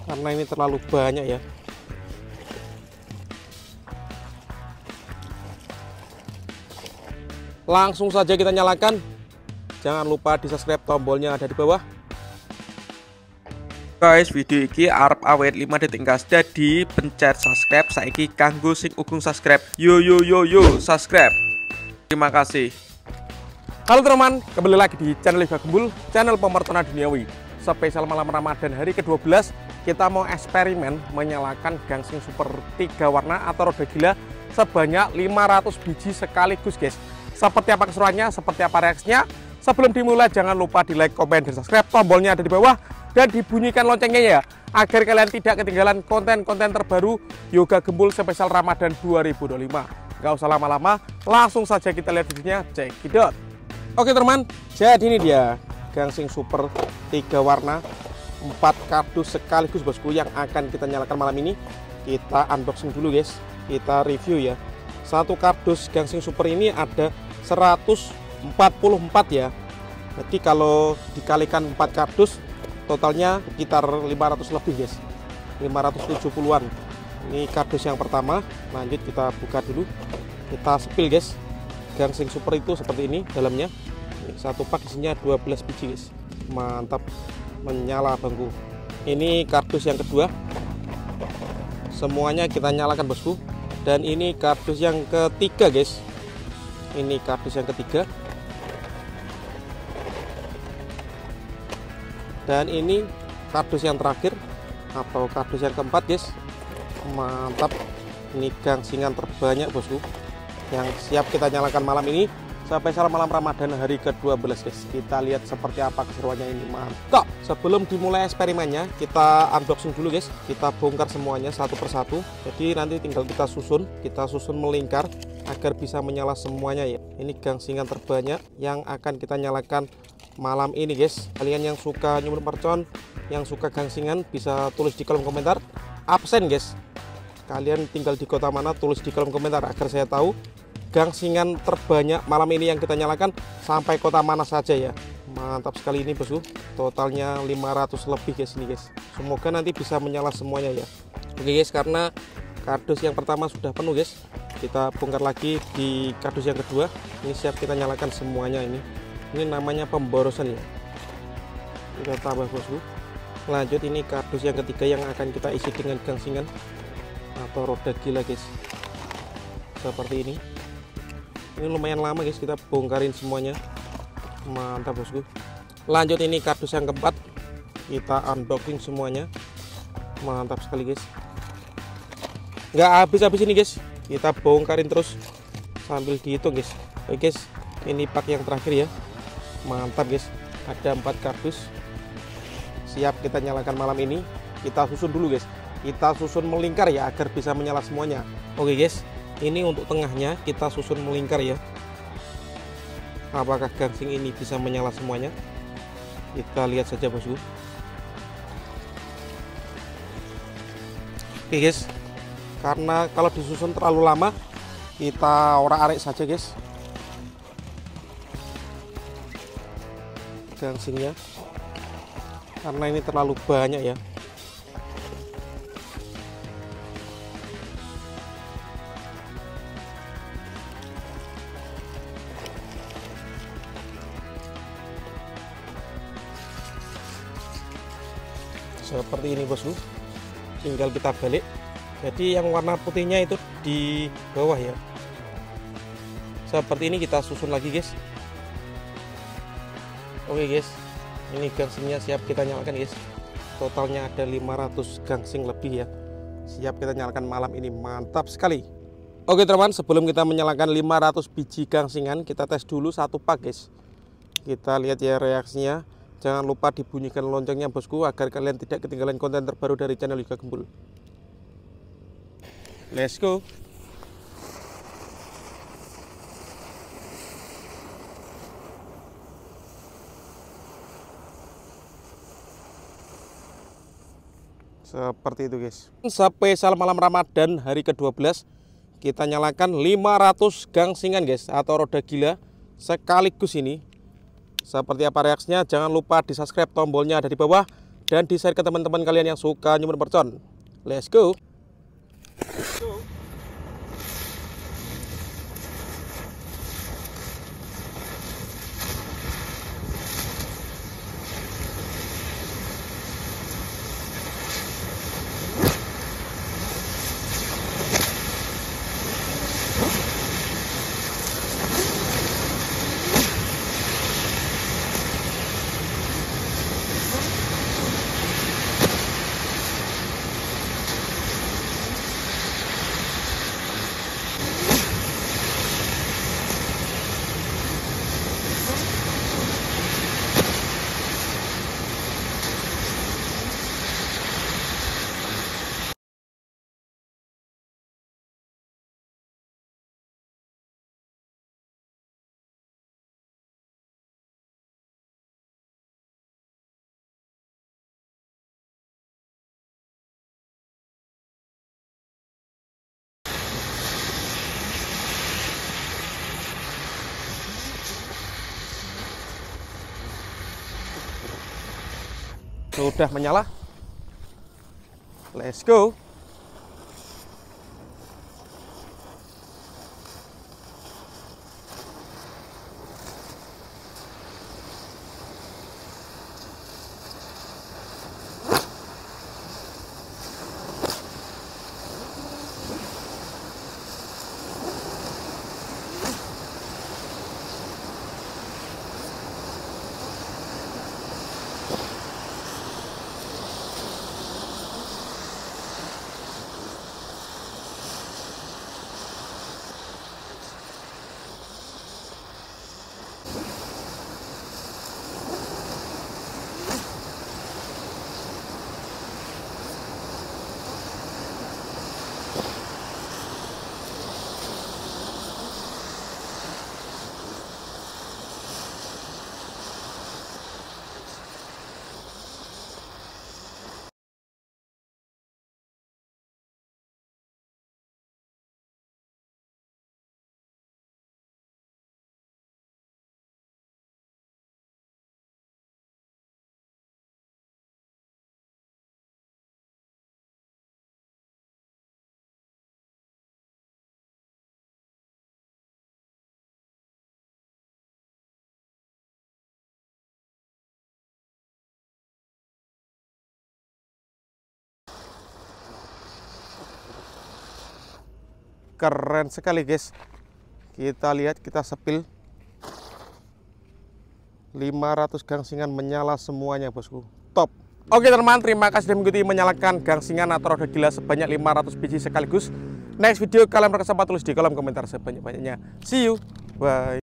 karena ini terlalu banyak ya. Langsung saja kita nyalakan. Jangan lupa di subscribe, tombolnya ada di bawah. Guys, video ini arep awet 5 detik gas, jadi pencet subscribe saiki kanggo sing ugung subscribe. Yo subscribe. Terima kasih. Halo teman, kembali lagi di channel Liga Gembul, channel pemertana duniawi. Spesial malam Ramadan hari ke-12, kita mau eksperimen menyalakan gangsing super 3 warna atau roda gila sebanyak 500 biji sekaligus, guys. Seperti apa keseruannya, seperti apa reaksinya? Sebelum dimulai jangan lupa di like, komen, dan subscribe. Tombolnya ada di bawah dan dibunyikan loncengnya ya, agar kalian tidak ketinggalan konten-konten terbaru Yoga Gembul spesial Ramadan 2025. Gak usah lama-lama, langsung saja kita lihat videonya, check it out. Oke teman, jadi ini dia gangsing super 3 warna 4 kardus sekaligus bosku yang akan kita nyalakan malam ini. Kita unboxing dulu guys, kita review ya. Satu kardus gangsing super ini ada 144 ya. Jadi kalau dikalikan 4 kardus totalnya sekitar 500 lebih guys, 570-an. Ini kardus yang pertama. Lanjut kita buka dulu, kita spill guys. Gangsing super itu seperti ini dalamnya. Ini satu pak isinya 12 biji guys. Mantap, menyala bangku. Ini kardus yang kedua, semuanya kita nyalakan bosku. Dan ini kardus yang ketiga guys. Ini kardus yang ketiga. Dan ini kardus yang terakhir atau kardus yang keempat guys. Mantap, ini gangsingan terbanyak bosku yang siap kita nyalakan malam ini spesial malam Ramadan hari ke-12 guys. Kita lihat seperti apa keseruannya ini, mantap. Sebelum dimulai eksperimennya, kita unboxing dulu guys. Kita bongkar semuanya satu persatu. Jadi nanti tinggal kita susun melingkar agar bisa menyala semuanya ya. Ini gangsingan terbanyak yang akan kita nyalakan malam ini guys. Kalian yang suka nyumur mercon, yang suka gangsingan, bisa tulis di kolom komentar. Absen guys, kalian tinggal di kota mana, tulis di kolom komentar agar saya tahu gangsingan terbanyak malam ini yang kita nyalakan sampai kota mana saja ya. Mantap sekali ini bosku, totalnya 500 lebih guys ini guys. Semoga nanti bisa menyala semuanya ya. Oke guys, karena kardus yang pertama sudah penuh guys, kita bongkar lagi di kardus yang kedua. Ini siap kita nyalakan semuanya. Ini namanya pemborosan ya. Kita tambah bosku. Lanjut, ini kardus yang ketiga yang akan kita isi dengan gangsingan atau roda gila guys. Seperti ini. Ini lumayan lama guys kita bongkarin semuanya. Mantap bosku. Lanjut, ini kardus yang keempat, kita unboxing semuanya. Mantap sekali guys, nggak habis-habis ini guys, kita bongkarin terus sambil dihitung guys. Oke guys, ini pak yang terakhir ya. Mantap guys, ada 4 kardus siap kita nyalakan malam ini. Kita susun dulu guys, kita susun melingkar ya agar bisa menyala semuanya. Oke guys, ini untuk tengahnya kita susun melingkar ya. Apakah gangsing ini bisa menyala semuanya? Kita lihat saja bosku. Oke guys, karena kalau disusun terlalu lama, kita orak-arik saja guys gangsingnya, karena ini terlalu banyak ya. Seperti ini bosku, tinggal kita balik. Jadi yang warna putihnya itu di bawah ya. Seperti ini kita susun lagi guys. Oke guys, ini gangsingnya siap kita nyalakan guys. Totalnya ada 500 gangsing lebih ya, siap kita nyalakan malam ini. Mantap sekali. Oke teman, sebelum kita menyalakan 500 biji gangsingan, kita tes dulu satu pak guys. Kita lihat ya reaksinya. Jangan lupa dibunyikan loncengnya bosku agar kalian tidak ketinggalan konten terbaru dari channel Yoga Gembul. Let's go. Seperti itu guys. Spesial malam Ramadan hari ke-12, kita nyalakan 500 gangsingan guys atau roda gila sekaligus ini. Seperti apa reaksinya? Jangan lupa di subscribe, tombolnya ada di bawah. dan di-share ke teman-teman kalian yang suka nyumber mercon. Let's go. Sudah menyala. Let's go. Keren sekali guys. Kita lihat, kita sepil 500 gangsingan menyala semuanya bosku. Top. Oke teman-teman, terima kasih sudah mengikuti menyalakan gangsingan atau roda gila sebanyak 500 biji sekaligus. Next video kalian berkesempatan tulis di kolom komentar sebanyak-banyaknya. See you. Bye.